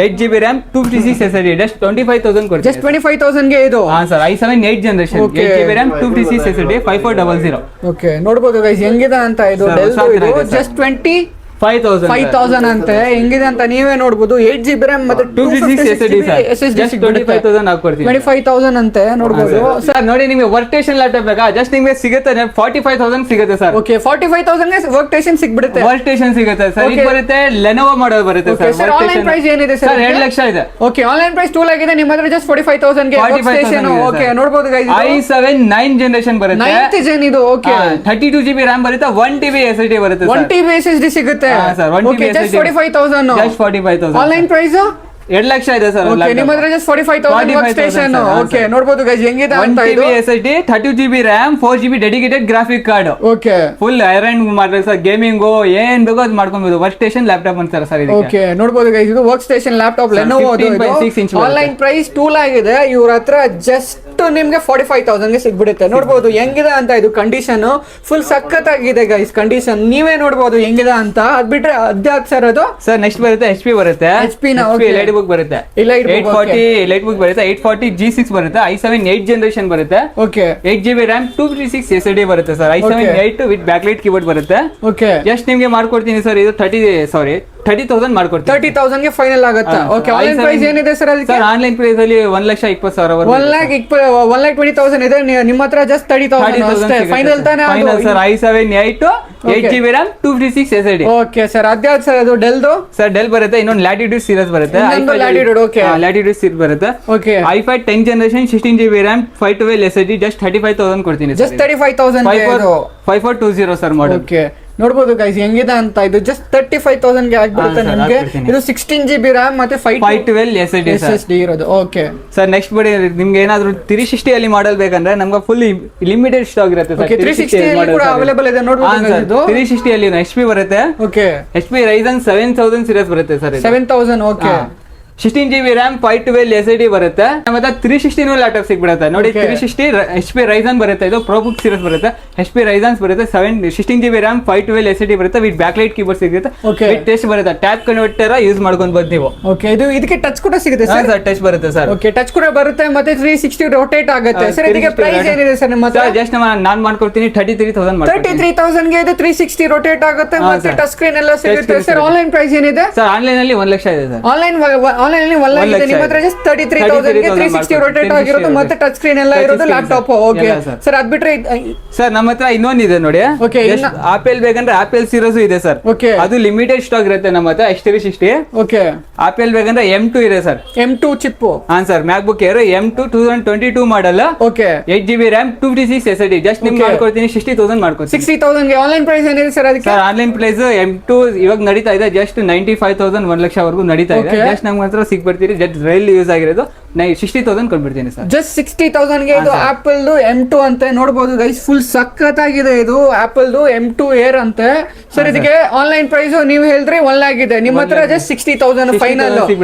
8GB RAM, 256 SSD, just 25,000 ಕೊಡ್ತೀನಿ. ಜಸ್ಟ್ 25,000 ಗೆ ಇದು. ಹಾ sir, i7 8 generation, 8GB RAM, 256 SSD, 5400. Okay ನೋಡಬಹುದು ಗೈಸ್ ಹೆಂಗಿದೆ ಅಂತ. ಇದು ಡೆಲ್ ಇದು ಜಸ್ಟ್ 25,000 ಅಂತೆ. ಹೆಂಗಿದೆ ಅಂತ ನೀವೇ ನೋಡಬಹುದು. 8GB RAM ಮತ್ತೆ 256 SSD 25,000 ಹಾಕೊಡ್ತೀನಿ. 25,000 ಅಂತೆ ನೋಡಬಹುದು. ಸರ್ ನೋಡಿ, ನಿಮಗೆ ವರ್ಕ್ ಸ್ಟೇಷನ್ ಲ್ಯಾಪ್ಟಾಪ್ ಬೇಕಾ? ಜಸ್ಟ್ ನಿಮಗೆ ಸಿಗುತ್ತೆ 45,000 ಸಿಗುತ್ತೆ ಸರ್. ಓಕೆ 45,000 ಗೆ ವರ್ಕ್ ಸ್ಟೇಷನ್ ಸಿಗ್ಬಿಡುತ್ತೆ. ವರ್ಕ್ ಸ್ಟೇಷನ್ ಸಿಗುತ್ತೆ ಸರ್. ಇದು ಬರುತ್ತೆ ಲೆನೋವೋ ಮಾಡೆಲ್ ಬರುತ್ತೆ ಸರ್. ಆನ್ಲೈನ್ ಪ್ರೈಸ್ ಏನಿದೆ ಸರ್? 2 ಲಕ್ಷ ಇದೆ. ಓಕೆ ಆನ್ಲೈನ್ ಪ್ರೈಸ್ ಟೂಲ್ ಆಗಿದೆ ನಿಮ್ಮ ಹತ್ರ ಜಸ್ಟ್ 45,000 ಗೆ ವರ್ಕ್ ಸ್ಟೇಷನ್. ಓಕೆ ನೋಡಬಹುದು ಗೈಸ್, i7 9 ಜನರೇಷನ್ ಬರುತ್ತೆ, 9th gen ಇದು. ಓಕೆ 32GB RAM ಬರುತ್ತೆ, 1TB SSD ಬರುತ್ತೆ ಸರ್. 1TB SSD ಸಿಗುತ್ತೆ. Sir 1TB just 45,000. Just 45,000. Online price 2 lakh ಇದೆ ಸರ್. ನಿಮ್ಮ ಹತ್ರ ಜಸ್ಟ್ 45,000 ವರ್ಕ್ ಸ್ಟೇಷನ್. ಓಕೆ ನೋಡಬಹುದು ಗೈಸ್ ಹೆಂಗಿದೆ ಅಂತ. 1TB SSD, 32GB RAM, 4GB dedicated graphic card. Okay full iron ಮಾಡ್ಬೇಕು ಸರ್. ಗೇಮಿಂಗ್ ಏನ್ ಬೇಕೋ ಅದು ಮಾಡ್ಕೊಬಹುದು. ವರ್ಕ್ ಸ್ಟೇಷನ್ ಲ್ಯಾಪ್ಟಾಪ್ ಅಂತಾರೆ ಸರ್ ಇದಕ್ಕೆ. ಓಕೆ ನೋಡಬಹುದು ಗೈಸ್, ಇದು work station laptop Lenovo. Online price ಟೂಲ್ ಆಗಿದೆ. ಇವ್ರ ಹತ್ರ ಜಸ್ಟ್ ನಿಮ್ಗೆ 45,000 ಗೆ ಸಿಗ್ಬಿಡುತ್ತೆ. ನೋಡಬಹುದು ಹೆಂಗಿದೆ ಅಂತ. ಇದು ಕಂಡೀಷನ್ ಫುಲ್ ಸಖತ್ ಆಗಿದೆ ಗೈಸ್. ಕಂಡೀಷನ್ ನೀವೇ ನೋಡಬಹುದು ಹೆಂಗಿದೆ ಅಂತ. ಅದ್ ಬಿಟ್ರೆ ಅದ್ಯಾಕ್ ಸರ್ ಅದು? ಸರ್ ನೆಕ್ಸ್ಟ್ ಬರುತ್ತೆ HP ಬರುತ್ತೆ. HP ನ ಲೈಟ್ ಬುಕ್ ಬರುತ್ತೆ, 840 ಲೈಟ್ ಬುಕ್ ಬರುತ್ತೆ, 840 G6 ಬರುತ್ತೆ, i7 8 ಜನರೇಷನ್ ಬರುತ್ತೆ. ಓಕೆ 8GB RAM, 256 SSD ಬರುತ್ತೆ sir. i7 8 with backlight keyboard ಬರುತ್ತೆ. ಓಕೆ ಜಸ್ಟ್ ನಿಮ್ಗೆ ಮಾಡ್ಕೊಡ್ತೀನಿ ಸರ್. ಇದು 30,000 ಮಾಡ್ಕೊಡ್ತೀನಿ. 30,000 ಗೆ ಫೈನಲ್ ಆಗುತ್ತೆ. ಓಕೆ ಆನ್ಲೈನ್ ಪ್ರೈಸ್ ಏನಿದೆ ಸರ್ ಅದಕ್ಕೆ? ಸರ್ ಆನ್ಲೈನ್ ಪ್ರೈಸ್ ಅಲ್ಲಿ 1,20,000 1,20,000 ಇದೆ. ನಿಮ್ಮ ಹತ್ರ ಜಸ್ಟ್ 30,000 ಅಷ್ಟೇ. ಫೈನಲ್ ತಾನೇ ಅದು sir. i7 8 8GB RAM, 256 SSD. Okay sir ಅದ್ಯಾವ್ದು ಸರ್ ಅದು? ಡೆಲ್ದು ಸರ್ ಡೆಲ್ ಬರುತ್ತೆ. ಇನ್ನೊಂದು ಲ್ಯಾಟಿಟ್ಯೂಡ್ ಸೀರೀಸ್ ಬರುತ್ತೆ. ಲ್ಯಾಟಿಟ್ಯೂಡ್ ಓಕೆ ಲ್ಯಾಟಿಟ್ಯೂಡ್ ಸೀರೀಸ್ ಬರುತ್ತೆ. Okay i5 10 generation, 16GB RAM, 512 SSD, just 35,000 ಕೊಡ್ತೀನಿ. Just 35,000 5420 sir model. ಓಕೆ ನೋಡಬಹುದು ಗೈಸ್ ಹೆಂಗಿದೆ ಅಂತ. ಇದು ಜಸ್ಟ್ 35,000 ಗೆ ಆಗ್ಬಿಡುತ್ತೆ ನಿಮಗೆ. ಇದು 16GB RAM ಮತ್ತೆ 512 SSD ಇರೋದು. ಓಕೆ ಸರ್ ನೆಕ್ಸ್ಟ್ ಬಡಿ ನಿಮ್ಗೆ ಏನಾದ್ರು 360 ಅಲ್ಲಿ ಮಾಡೆಲ್ ಬೇಕಂದ್ರೆ ನಮ್ಗೆ ಫುಲ್ ಲಿಮಿಟೆಡ್ ಸ್ಟಾಕ್ ಇರುತ್ತೆ ಸರ್. 360 ಅಲ್ಲಿ ಕೂಡ ಅವೈಲೇಬಲ್ ಇದೆ ನೋಡಬಹುದು. ಇದು 360 ಅಲ್ಲಿ HP ಬರುತ್ತೆ. ಓಕೆ HP Ryzen 7000 ಸೀರೀಸ್ ಬರುತ್ತೆ sir. 7000 okay 16GB RAM, 512 SSD ಬರುತ್ತೆ. ಮತ್ತೆ 360 ಲ್ಯಾಪ್ಟಾಪ್ ಸಿಗ್ಬಿಡುತ್ತೆ ನೋಡಿ. 360 HP Ryzen ಬರುತ್ತೆ. ಇದು Pro Book ಸೀರೀಸ್ ಬರುತ್ತೆ. HP Ryzen ಬರುತ್ತೆ. 16GB RAM, 512 SSD ಬರುತ್ತೆ. ವಿತ್ ಬ್ಯಾಕ್ಲೈಟ್ ಕೀಬೋರ್ಡ್ ಸಿಗುತ್ತೆ. ವಿತ್ ಟಚ್ ಬರುತ್ತೆ. ಟ್ಯಾಬ್ ಕನ್ವರ್ಟರ್ ಯೂಸ್ ಮಾಡ್ಕೊಂಡು ನೀವು. ಓಕೆ ಇದು ಇದಕ್ಕೆ ಟಚ್ ಕೂಡ ಸಿಗುತ್ತೆ ಸರ್? ಟಚ್ ಬರುತ್ತೆ ಸರ್. ಓಕೆ ಟಚ್ ಕೂಡ ಬರುತ್ತೆ ಮತ್ತೆ 360 ರೊಟೇಟ್ ಆಗುತ್ತೆ ಸರ್. ಇದಕ್ಕೆ ಪ್ರೈಸ್ ಏನಿದೆ ಸರ್ ನಿಮ್ಮ ಹತ್ರ? ಜಸ್ಟ್ ನಾನು ಮಾಡ್ಕೊಡ್ತೀನಿ 33,000 33,000 ಗೆ ಇದು 360 ರೊಟೇಟ್ ಆಗುತ್ತೆ ಮತ್ತೆ ಟಚ್ ಸ್ಕ್ರೀನ್ ಎಲ್ಲ ಸಿಗುತ್ತೆ ಸರ್. ಆನ್ಲೈನ್ ಪ್ರೈಸ್ ಏನಿದೆ ಸರ್? ಆನ್ಲೈನ್ ಅಲ್ಲಿ 1 ಲಕ್ಷ ಇದೆ ಸರ್. ಆನ್ಲೈನ್ ಅಲ್ಲಿ 1 ಲಕ್ಷ ಇದೆ. ನಿಮ್ಮ ಹತ್ರ ಜಸ್ಟ್ 33,000 ಗೆ 360 ರೊಟೇಟ್ ಆಗಿರೋದು ಮತ್ತೆ ಟಚ್ ಸ್ಕ್ರೀನ್ ಎಲ್ಲ ಇರೋದು ಲ್ಯಾಪ್ಟಾಪ್. ಓಕೆ ಸರ್ ಅದ್ ಬಿಟ್ರೆ ಸರ್ ನಮ್ಮ ಹತ್ರ ಇನ್ನೊಂದು ಇದೆ ನೋಡಿ. ಆಪಲ್ ಬೇಕಂದ್ರೆ ಆಪಲ್ ಸೀರೀಸ್ ಇದೆ ಸರ್. ಓಕೆ ಅದು ಲಿಮಿಟೆಡ್ ಸ್ಟಾಕ್ ಇರುತ್ತೆ ನಮ್ಮ ಹತ್ರ. H360. ಓಕೆ ಆಪಲ್ ಬೇಕಂದ್ರೆ M2 ಇದೆ ಸರ್. M2 chip. ಹಾ sir, MacBook Air M2 2022 model. Okay 8GB RAM, 256 SSD. Just ನಿಮ್ಗೆ ಮಾಡ್ಕೊಡ್ತೀನಿ 60,000 ಮಾಡ್ಕೊಡ್ತೀನಿ. 60,000 ಗೆ ಆನ್ಲೈನ್ ಪ್ರೈಸ್ ಏನಿದೆ ಸರ್ ಅದಕ್ಕೆ? ಸರ್ ಆನ್ಲೈನ್ ಪ್ರೈಸ್ M2 ಇವಾಗ ನಡೀತಾ ಇದೆ ಜಸ್ಟ್ 95,000 1 ಲಕ್ಷ ವರೆಗೂ ನಡೀತಾ ಇದೆ. ಜಸ್ಟ್ ನಮ್ಗೆ ಹತ್ರ ಸಿಗ್ಬಿಡ್ತೀರಿ. ಜಸ್ಟ್ ರೈಲ್ ಯೂಸ್ ಆಗಿರೋದು 60,000 ಕೊಟ್ಬಿಡ್ತೀನಿ ಸರ್. ಜಸ್ಟ್ 60,000 ಗೆ ಇದು ಆಪಲ್ M2 ಅಂತ ನೋಡಬಹುದು ಗೈಸ್. ಫುಲ್ ಸಖತ್ ಆಗಿದೆ ಇದು ಆಪಲ್ M2 Air ಅಂತೆ ಸರ್. ಇದಕ್ಕೆ ಆನ್ಲೈನ್ ಪ್ರೈಸ್ ನೀವು ಹೇಳಿದ್ರೆ 1 lakh ಇದೆ. ನಿಮ್ಮ ಹತ್ರ ಜಸ್ಟ್ 60,000 ಫೈನಲ್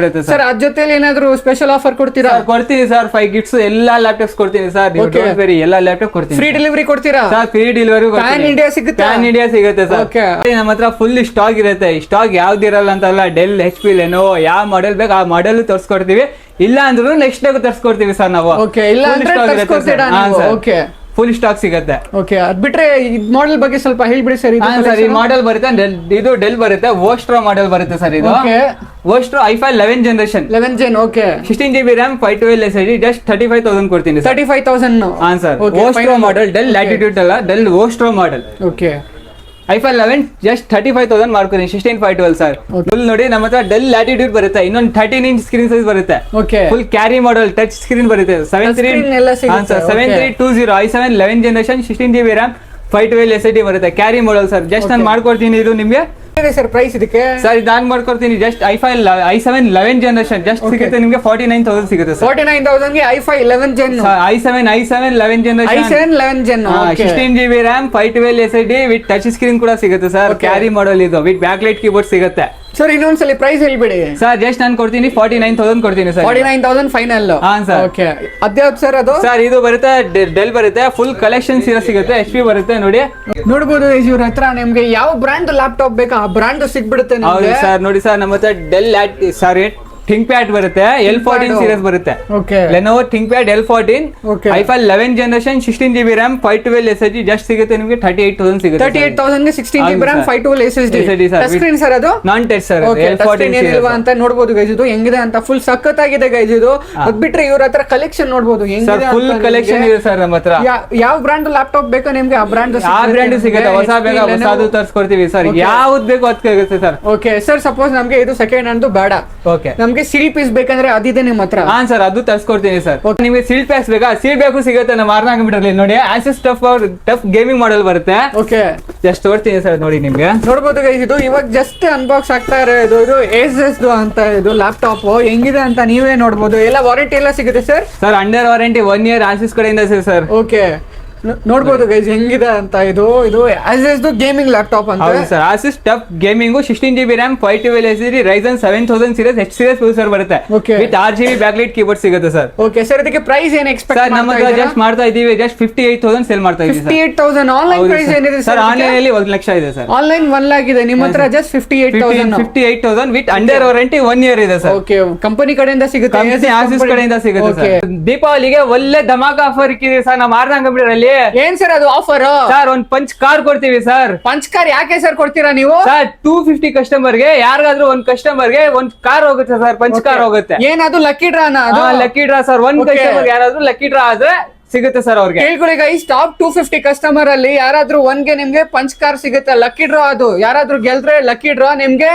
ಸರ್. ಅದ್ರ ಜೊತೆಲಿ ಏನಾದ್ರು ಸ್ಪೆಷಲ್ ಆಫರ್ ಕೊಡ್ತೀರಾ? ಕೊಡ್ತೀನಿ ಸರ್. 5 ಗಿಫ್ಟ್ಸ್ ಎಲ್ಲಾ ಲ್ಯಾಪ್ಟಾಪ್ಸ್ ಕೊಡ್ತೀನಿ ಸರ್. ಎಲ್ಲಾ ಲ್ಯಾಪ್ಟಾಪ್ ಕೊಡ್ತೀನಿ. ಫ್ರೀ ಡೆಲಿವರಿ ಕೊಡ್ತೀರಾ sir? Free delivery PAN India ಸಿಗುತ್ತೆ. ಪ್ಯಾನ್ ಇಂಡಿಯಾ ಸಿಗುತ್ತೆ ಸರ್. ನಮ್ಮ ಹತ್ರ ಫುಲ್ ಸ್ಟಾಕ್ ಇರುತ್ತೆ. ಸ್ಟಾಕ್ ಯಾವ್ದಿರಲ್ಲ ಅಂತಲ್ಲ. ಡೆಲ್, HP, Lenovo ಯಾವ ಮಾಡೆಲ್ ಬೇಕು ಆ ಮಾಡೆಲ್ ತೋರಿಸ್ಕೊಡ್ತೀವಿ. ಇಲ್ಲ ಅಂದ್ರೂ ನೆಕ್ಸ್ಟ್ ಡೇ ತರಿಸ್ಕೊಡ್ತೀವಿ ಸರ್ ನಾವು. ಇಲ್ಲ ಅಂದ್ರೆ ತರಿಸ್ಕೊಡ್ತೀರಾ ನೀವು? ಓಕೆ ಫುಲ್ ಸ್ಟಾಕ್ ಸಿಗುತ್ತೆ. ಓಕೆ ಅದ್ ಬಿಟ್ರೆ ಈ ಮಾಡೆಲ್ ಬಗ್ಗೆ ಸ್ವಲ್ಪ ಹೇಳ್ಬಿಡಿ ಸರ್. ಈ ಮಾಡೆಲ್ ಬರುತ್ತೆ. ಇದು ಡೆಲ್ ಬರುತ್ತೆ. ವೋಸ್ಟ್ರೋ ಮಾಡೆಲ್ ಬರುತ್ತೆ ಸರ್. ಇದು Vostro i5 11 generation. 11 gen. Okay 16GB RAM, 512 SSD. Just 35,000 ಕೊಡ್ತೀನಿ. 35,000 ಹಾ sir. Vostro model Dell Latitude ಅಲ್ಲ, Dell Vostro model. Okay i 11 just 35,000 ಮಾಡ್ಕೊತೀನಿ 16/12 ಸರ್. ಫುಲ್ ನೋಡಿ ನಮ್ಮ ಹತ್ರ ಡೆಲ್ ಲ್ಯಾಟಿಟ್ಯೂಡ್ ಬರುತ್ತೆ, ಇನ್ನೊಂದು 13 ಇಂಚ್ ಸ್ಕ್ರೀನ್ ಸೈಜ್ ಬರುತ್ತೆ, ಫುಲ್ ಕ್ಯಾರಿ ಮಾಡಲ್ ಟಚ್ ಸ್ಕ್ರೀನ್ ಬರುತ್ತೆ. 7320 i7 11 generation 16GB RAM 512 SSD ಬರುತ್ತೆ, ಕ್ಯಾರಿ ಮಾಡಲ್ ಸರ್. ಜಸ್ಟ್ ನಾನು ಮಾಡ್ಕೊಡ್ತೀನಿ ಇದು ನಿಮ್ಗೆ ಸರ್ ಪ್ರೈಸ್ ಇದಕ್ಕೆ ಸರ್ ಇದು ನಾನು ಮಾಡ್ಕೊಡ್ತೀನಿ. ಜಸ್ಟ್ i7 11 ಜನರೇಷನ್ ಜಸ್ಟ್ ಸಿಗುತ್ತೆ ನಿಮ್ಗೆ 49,000 ಸಿಗುತ್ತೆ ಸರ್. 49,000 ಗೆ i5 11 gen i7 11 generation i7 11 gen 16GB RAM 512 SSD with touch screen ಕೂಡ ಸಿಗುತ್ತೆ ಸರ್. ಕ್ಯಾರಿ ಮಾಡಲ್ ಇದು ವಿತ್ ಬ್ಯಾಕ್ ಲೈಟ್ ಕೀಬೋರ್ಡ್ ಸಿಗುತ್ತೆ ಸರ್. ಇನ್ನೊಂದ್ಸಲಿ ಪ್ರೈಸ್ ಹೇಳ್ಬಿಡಿ ಸರ್. ಜಸ್ಟ್ ನಾನು ಕೊಡ್ತೀನಿ 49,000 ಕೊಡ್ತೀನಿ ಸರ್. 49,000 ಫೈನಲ್. ಹಾ ಸರ್. ಓಕೆ ಅದ್ಯಾವ್ದು ಸರ್ ಅದು? ಸರ್ ಇದು ಬರುತ್ತೆ ಡೆಲ್ ಬರುತ್ತೆ, ಫುಲ್ ಕಲೆಕ್ಷನ್ ಸಿಗುತ್ತೆ, HP ಬರುತ್ತೆ ನೋಡಿ. ನೋಡಬಹುದು ಇವ್ರ ಹತ್ರ ನಿಮ್ಗೆ ಯಾವ ಬ್ರ್ಯಾಂಡ್ ಲ್ಯಾಪ್ಟಾಪ್ ಬೇಕಾ ಆ ಬ್ರ್ಯಾಂಡ್ ಸಿಗ್ಬಿಡುತ್ತೆ ಹೌದು ಸರ್. ನೋಡಿ ಸರ್ ನಮ್ಮ ಹತ್ರ ಡೆಲ್ ಸಾರಿ ಥಿಂಕ್ ಪ್ಯಾಡ್ ಬರುತ್ತೆ, L14 ಸೀರೀಸ್ ಬರುತ್ತೆ, Lenovo think pad L14 i5 11 generation 16GB RAM 512 SSD just ಸಿಗುತ್ತೆ ನಿಮಗೆ 38,000 ಸಿಗುತ್ತೆ. 38,000 ಗೆ 16GB RAM 512 SSD touch screen sir ಅದು ನಾನ್ ಟಚ್ ಸರ್. L14 ಏನಿಲ್ವಾ ಅಂತ ನೋಡಬಹುದು ಗೈಸ್, ಇದು ಹೆಂಗಿದೆ ಅಂತ ಫುಲ್ ಸಖತ್ತಾಗಿದೆ ಗೈಸ್. ಇದು ಅದ್ ಬಿಟ್ರೆ ಇವ್ರ ಹತ್ರ ಕಲೆಕ್ಷನ್ ನೋಡಬಹುದು ಹೆಂಗಿದೆ, ಫುಲ್ ಕಲೆಕ್ಷನ್ ಇದೆ ಸರ್ ನಮ್ಮ ಹತ್ರ. ಯಾವ ಬ್ರ್ಯಾಂಡ್ ಲ್ಯಾಪ್ಟಾಪ್ ಬೇಕಾ ನಿಮ್ಗೆ ಆ ಬ್ರ್ಯಾಂಡ್ ಸಿಗುತ್ತೆ, ಹೊಸ ಬೇಕಾ ಹೊಸದು ತರಿಸ್ಕೊಡ್ತೀವಿ ಸರ್, ಯಾವ್ದು ಬೇಕು ಅದಕ್ಕೆ ಸಿಗುತ್ತೆ ಸರ್. ಓಕೆ ಸರ್, ಸಪೋಸ್ ನಮ್ಗೆ ಇದು ಸೆಕೆಂಡ್ ಹ್ಯಾಂಡ್ ಬೇಡ, ಓಕೆ ನಮ್ಗೆ ಸಿಡಿ ಪೀಸ್ ಬೇಕಂದ್ರೆ ಅದಿದೆ ನಿಮ್ಮ ಹತ್ರ? ಹಾ ಸರ್ ಅದು ತರಿಸ್ಕೊಡ್ತೀನಿ ಸರ್. ನಿಮಗೆ ಸೀಲ್ ಪ್ಯಾಕ್ಸ್ ಬೇಕಾ? ಸೀಲ್ ಬೇಕು ಸಿಗುತ್ತೆ ನಮ್ಮ ಆರ್ನಾ ಕಂಪ್ಯೂಟರ್ ನೋಡಿ. ಆಸಸ್ ಟಫ್ ಗೇಮಿಂಗ್ ಮಾಡೆಲ್ ಬರುತ್ತೆ. ಓಕೆ ಜಸ್ಟ್ ತೋರ್ತೀನಿ ಸರ್ ನೋಡಿ ನಿಮ್ಗೆ. ನೋಡಬಹುದು ಗೈಸ್, ಇದು ಇವಾಗ ಜಸ್ಟ್ ಅನ್ಬಾಕ್ಸ್ ಆಗ್ತಾ ಇರೋದು. ಇದು Asus ಅಂತ ಇದು ಲ್ಯಾಪ್ಟಾಪ್ ಹೆಂಗಿದೆ ಅಂತ ನೀವೇ ನೋಡಬಹುದು. ಎಲ್ಲ ವಾರಂಟಿ ಎಲ್ಲ ಸಿಗುತ್ತೆ sir? Sir under warranty 1 year Asus ಕಡೆಯಿಂದ ಸರ್. ಓಕೆ ನೋಡಬಹುದು ಗೈಸ್ ಹೆಂಗಿದೆ ಅಂತ. ಇದು Asus ಗೇಮಿಂಗ್ ಲ್ಯಾಪ್ಟಾಪ್ ಅಂತ sir. Asus TUF gaming 16GB RAM 512 SSD Ryzen 7000 series H series processor ಬರುತ್ತೆ ವಿತ್ RGB ಬ್ಯಾಕ್ಲೈಟ್ ಕೀಬೋರ್ಡ್ ಸಿಗುತ್ತೆ ಸರ್. ಓಕೆ ಸರ್, ಇದಕ್ಕೆ price ಏನು ಎಕ್ಸ್ಪೆಕ್ಟ್ ಸರ್? ನಮ್ಮ ಹತ್ರ ಜಸ್ಟ್ ಮಾಡ್ತಾ ಇದೀವಿ, ಜಸ್ಟ್ 58,000 ಸೇಲ್ ಮಾಡ್ತಾ ಇದೀವಿ. 58,000 ಆನ್ಲೈನ್ ಪ್ರೈಸ್ ಏನಿದೆ ಸರ್? ಆನ್ಲೈನ್ ಅಲ್ಲಿ 1 ಲಕ್ಷ ಇದೆ ಸರ್. ಆನ್ಲೈನ್ 1 lakh ಇದೆ, ನಿಮ್ಮ ಹತ್ರ just 58,000 with under warranty 1 year ಇದೆ ಸರ್. ಓಕೆ ಕಂಪನಿ ಕಡೆಯಿಂದ ಸಿಗುತ್ತೆ, Asus ಕಡೆಯಿಂದ ಸಿಗುತ್ತೆ ಸರ್. ದೀಪಾವಳಿಗೆ ಒಳ್ಳೆ ಧಮಾಕ ಆಫರ್ ಇಕ್ಕಿದೆ ಸರ್ ನಮ್ಮ ಆರ್ನಾ ಕಂಪ್ಯೂಟರ್ ಅಲ್ಲಿ. ಏನ್ ಸರ್ ಅದು ಆಫರ್? ಸರ್ ಒಂದ್ ಪಂಚ್ ಕಾರ್ ಕೊಡ್ತೀವಿ ಸರ್. ಪಂಚ್ ಕಾರ್ ಯಾಕೆ ಸರ್ ಕೊಡ್ತೀರಾ ನೀವು? ಸರ್ 250 ಕಸ್ಟಮರ್ಗೆ ಯಾರಿಗಾದ್ರೂ ಒಂದ್ ಕಸ್ಟಮರ್ಗೆ ಒಂದ್ ಕಾರ್ ಹೋಗುತ್ತೆ ಸರ್, ಪಂಚ್ ಕಾರ್ ಹೋಗುತ್ತೆ. ಏನದು ಲಕ್ಕಿ ಡ್ರಾನಾ? Lucky draw sir. ಒಂದ್ ಕಸ್ಟಮರ್ ಯಾರಾದ್ರೂ ಲಕ್ಕಿ ಡ್ರಾ ಆದ್ರೆ ಸಿಗುತ್ತೆ ಸರ್ ಅವ್ರಿಗೆ. ಕೇಳ್ಕೊಳ್ಳಿ ಗೈಸ್, ಟಾಪ್ 250 ಕಸ್ಟಮರ್ ಅಲ್ಲಿ ಯಾರಾದ್ರೂ ಒಂದ್ಗೆ ನಿಮ್ಗೆ ಪಂಚ್ ಕಾರ್ ಸಿಗುತ್ತೆ, ಲಕ್ಕಿ ಡ್ರಾ. ಅದು ಯಾರಾದ್ರೂ ಗೆಲ್ದ್ರೆ ಲಕ್ಕಿ ಡ್ರಾ ನಿಮ್ಗೆ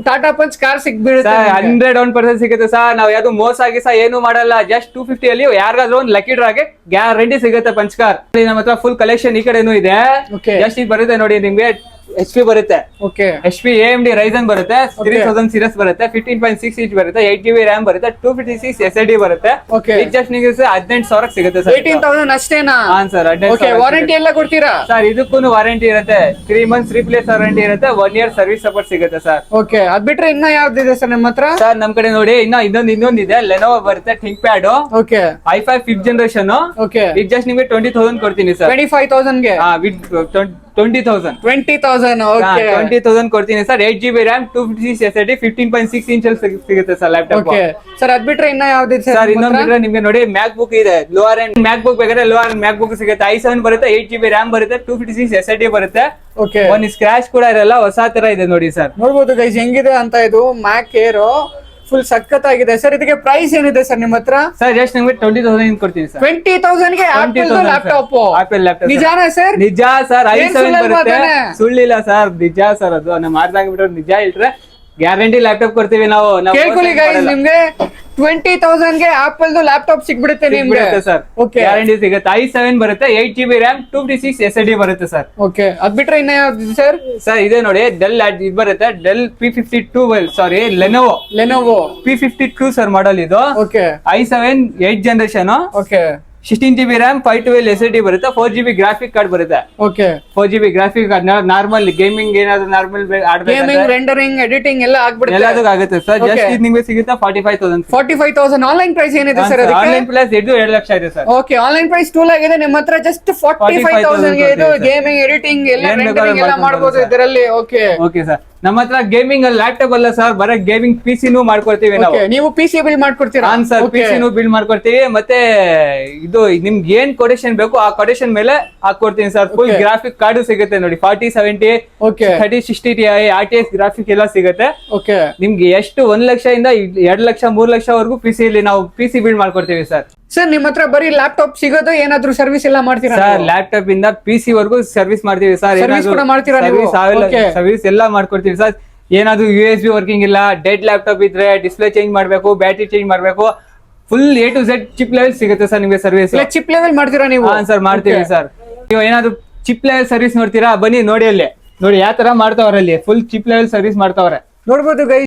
ಟಾಟಾ ಪಂಚ್ ಕಾರ್ ಸಿಗ್ಬಿಡುತ್ತೆ. 101% ಸಿಗುತ್ತೆ ಸರ್. ನಾವು ಯಾವ್ದು ಮೋಸ ಆಗಿ ಸಹ ಏನು ಮಾಡಲ್ಲ. ಜಸ್ಟ್ 250 ಅಲ್ಲಿ ಯಾರಿಗಾದ್ರೂ ಒಂದು ಲಕ್ಕಿ ಡ್ರಾಗೆ ಗ್ಯಾರಂಟಿ ಸಿಗುತ್ತೆ ಪಂಚ್ ಕಾರ್. ನಮ್ಮ ಹತ್ರ ಫುಲ್ ಕಲೆಕ್ಷನ್ ಈ ಕಡೆನೂ ಇದೆ. ಜಸ್ಟ್ ಇದು ಬರುತ್ತೆ ನೋಡಿ ನಿಮ್ಗೆ. HP ಬರುತ್ತೆ, HP AMD Ryzen ಬರುತ್ತೆ, 3000 ಸೀರೀಸ್ ಬರುತ್ತೆ, 15.6 inch ಬರುತ್ತೆ, 8GB RAM ಬರುತ್ತೆ, 256 SSD ಬರುತ್ತೆ. ಜಸ್ಟ್ ನಿಮಗೆ 18,000 ಸಿಗುತ್ತೆ ಸರ್. 18,000 ಅಷ್ಟೇನಾ? ಹಾ ಸರ್. ವಾರಂಟಿ ಎಲ್ಲ ಕೊಡ್ತೀರಾ ಸರ್? ಇದಕ್ಕೂ ವಾರಂಟಿ ಇರುತ್ತೆ, 3 months ರಿಪ್ಲೇಸ್ ವಾರಂಟಿ ಇರುತ್ತೆ, 1 year ಸರ್ವಿಸ್ ಸಪೋರ್ಟ್ ಸಿಗುತ್ತೆ ಸರ್. ಓಕೆ ಅದ್ ಬಿಟ್ರೆ ಇನ್ನ ಯಾವ್ದಿದೆ ಸರ್ ನಿಮ್ಮ ಹತ್ರ? ಸರ್ ನಮ್ ಕಡೆ ನೋಡಿ ಇನ್ನೊಂದು ಇದೆ, ಲೆನೋವೋ ಬರುತ್ತೆ think pad i5 5th generation. ಇದು ಜಸ್ಟ್ ನಿಮಗೆ 20,000 ಕೊಡ್ತೀನಿ ಸರ್. 25,000 ಗೆ 20,000 ಕೊಡ್ತೀನಿ sir. 8GB RAM 256 SSD 15.6 inch ಅಲ್ಲಿ ಸಿಗುತ್ತೆ ಸರ್ ಲ್ಯಾಪ್ಟಾಪ್. ಸರ್ ಅದ್ ಬಿಟ್ರೆ ಇನ್ನ ಯಾವ್ದಿದೆ ಸರ್? ಇನ್ನೊಂದು ಬಿಟ್ರೆ ನಿಮ್ಗೆ ನೋಡಿ ಮ್ಯಾಕ್ ಬುಕ್ ಇದೆ, ಲೋವರ್ ಎಂಡ್ ಮ್ಯಾಕ್ ಬುಕ್ ಬೇಕಾದ್ರೆ ಲೋವರ್ ಮ್ಯಾಕ್ ಬುಕ್ ಸಿಗುತ್ತೆ. i7 ಬರುತ್ತೆ, 8GB RAM ಬರುತ್ತೆ, 256 SSD ಬರುತ್ತೆ. ಒಂದು ಸ್ಕ್ರಾಚ್ ಕೂಡ ಇರಲ್ಲ, ಹೊಸ ತರ ಇದೆ ನೋಡಿ ಸರ್. ನೋಡ್ಬೋದು ಗೈಸ್ ಹೆಂಗಿದೆ ಅಂತ. ಇದು ಮ್ಯಾಕ್ ಏರ್ ಫುಲ್ ಸಖತ್ತಾಗಿದೆ ಸರ್. ಇದಕ್ಕೆ ಪ್ರೈಸ್ ಏನಿದೆ ಸರ್ ನಿಮ್ಮ ಹತ್ರ? ಸರ್ ಜಸ್ಟ್ ನಿಮಗೆ 20,000 ಕೊಡ್ತೀನಿ ಸರ್. 20,000 ಗೆ ಆಪಲ್ ಲ್ಯಾಪ್ಟಾಪ್? ಆಪಲ್ ಲ್ಯಾಪ್ಟಾಪ್ ನಿಜಾನಾ ಸರ್? ನಿಜ ಸರ್. i7 ಬರುತ್ತೆ, ಸುಳ್ಳಿಲ್ಲ ಸರ್, ನಿಜ ಸರ್. ಅದು ನಮ್ಮ ಮಾತಾಡ್ಬಿಟ್ರೆ ನಿಜ ಹೇಳ್ರೆ ಗ್ಯಾರಂಟಿ ಲ್ಯಾಪ್ಟಾಪ್ ಕೊಡ್ತೀವಿ ನಾವು. ಕೇಳ್ಕೊಳ್ಳಿ ಗೈಸ್, ನಿಮ್ಗೆ 20,000 ಗೆ ಆಪಲ್ ಲ್ಯಾಪ್ಟಾಪ್ ಸಿಗ್ಬಿಡುತ್ತೆ ನಿಮ್ಗೆ ಸರ್. ಗ್ಯಾರಂಟಿ ಸಿಗುತ್ತೆ. i7 ಬರುತ್ತೆ, 8GB RAM 256 SSD ಬರುತ್ತೆ ಸರ್. ಓಕೆ ಅದ್ ಬಿಟ್ರೆ ಇನ್ನ ಯಾವ್ದು ಸರ್? ಸರ್ ಇದೆ ನೋಡಿ, ಡೆಲ್ ಇದು ಬರುತ್ತೆ, ಡೆಲ್ P52 ಸಾರಿ ಲೆನೋವೋ P52 ಸರ್ ಮಾಡೆಲ್ ಇದು. i7 8th generation. 16GB RAM 512 SSD ಬರುತ್ತೆ, 4GB ಗ್ರಾಫಿಕ್ ಕಾರ್ಡ್ ಬರುತ್ತೆ. 4GB graphic card normal gaming ಏನಾದ್ರು ನಾರ್ಮಲ್ ಗೇಮಿಂಗ್ ರೆಂಡರಿಂಗ್ ಎಡಿಟಿಂಗ್ ಎಲ್ಲ ಆಗ್ಬಿಡುತ್ತೆ, ಎಲ್ಲದಕ್ಕೂ ಆಗುತ್ತೆ ಸರ್. ಜಸ್ಟ್ ಇದು ನಿಮಗೆ ಸಿಗುತ್ತೆ 45,000. 45,000 ಆನ್ಲೈನ್ ಪ್ರೈಸ್ ಏನಿದೆ ಸರ್? ಆನ್ಲೈನ್ ಪ್ರೈಸ್ 2 ಲಕ್ಷ ಇದೆ sir. Okay online price 2 lakh ಇದೆ, ನಿಮ್ಮ ಹತ್ರ ಜಸ್ಟ್ 45,000 ಗೆ ಇದು ಗೇಮಿಂಗ್ ಎಡಿಟಿಂಗ್ ಎಲ್ಲ ರೆಂಡರಿಂಗ್ ಎಲ್ಲ ಮಾಡಬಹುದು ಇದರಲ್ಲಿ. Okay sir. ನಮ್ಮ ಹತ್ರ ಗೇಮಿಂಗ್ ಲ್ಯಾಪ್ಟಾಪ್ ಅಲ್ಲ ಸರ್, ಬರೀ ಗೇಮಿಂಗ್ PC-ನೂ ಮಾಡ್ಕೊಡ್ತೀವಿ ನಾವು. ನೀವು PC ಬಿಲ್ಡ್ ಮಾಡ್ಕೊಡ್ತೀರಾ? ಹಾಂ ಸರ್, PC-ನೂ ಬಿಲ್ಡ್ ಮಾಡ್ಕೊಡ್ತೀವಿ. ಮತ್ತೆ ಇದು ನಿಮ್ಗೆ ಏನ್ ಕೊಟೇಶನ್ ಬೇಕು ಆ ಕೊಟೇಶನ್ ಮೇಲೆ ಹಾಕೊಡ್ತೀನಿ ಸರ್. ಫುಲ್ ಗ್ರಾಫಿಕ್ ಕಾರ್ಡ್ ಸಿಗುತ್ತೆ ನೋಡಿ, 4070 3060 Ti RTS ಗ್ರಾಫಿಕ್ ಎಲ್ಲ ಸಿಗುತ್ತೆ. ನಿಮ್ಗೆ ಎಷ್ಟು 1 ಲಕ್ಷ ಇಂದ 2 ಲಕ್ಷ 3 ಲಕ್ಷ ವರೆಗೂ PC ಇಲ್ಲಿ ನಾವು PC ಬಿಲ್ಡ್ ಮಾಡ್ಕೊಡ್ತೀವಿ ಸರ್. ಸರ್ ನಿಮ್ಮ ಹತ್ರ ಬರೀ ಲ್ಯಾಪ್ಟಾಪ್ ಸಿಗೋದು, ಏನಾದ್ರು ಸರ್ವಿಸ್ ಎಲ್ಲ ಮಾಡ್ತೀರಾ? ಸರ್ ಲ್ಯಾಪ್ಟಾಪ್ ಇಂದ PC ವರ್ಗೂ ಸರ್ವಿಸ್ ಮಾಡ್ತೀವಿ ಸರ್. Service ಕೂಡ ಮಾಡ್ತೀರಾ ನೀವು? Okay. ಸರ್ವಿಸ್ ಎಲ್ಲ ಮಾಡ್ಕೊಡ್ತೀವಿ ಸರ್. ಏನಾದ್ರು USB ವರ್ಕಿಂಗ್ ಇಲ್ಲ, ಡೆಡ್ ಲ್ಯಾಪ್ಟಾಪ್ ಇದ್ರೆ ಡಿಸ್ಪ್ಲೇ ಚೇಂಜ್ ಮಾಡ್ಬೇಕು, ಬ್ಯಾಟ್ರಿ ಚೇಂಜ್ ಮಾಡ್ಬೇಕು, full A to Z chip level ಸಿಗುತ್ತೆ ಸರ್ ನಿಮಗೆ ಸರ್ವಿಸ್. ಚಿಪ್ ಲೆವೆಲ್ ಮಾಡ್ತೀರಾ ನೀವು? ಹಾ ಸರ್ ಮಾಡ್ತೀವಿ ಸರ್. ನೀವು ಏನಾದ್ರು ಚಿಪ್ ಲೆವೆಲ್ ಸರ್ವಿಸ್ ನೋಡ್ತೀರಾ, ಬನ್ನಿ ನೋಡಿ ಅಲ್ಲಿ ನೋಡಿ ಯಾವ ತರ ಮಾಡ್ತಾವ್ರೆ, ಅಲ್ಲಿ ಫುಲ್ ಚಿಪ್ ಲೆವೆಲ್ ಸರ್ವಿಸ್ ಮಾಡ್ತಾವ್ರೆ. ನೋಡ್ಬೋದು ಗೈಸ್.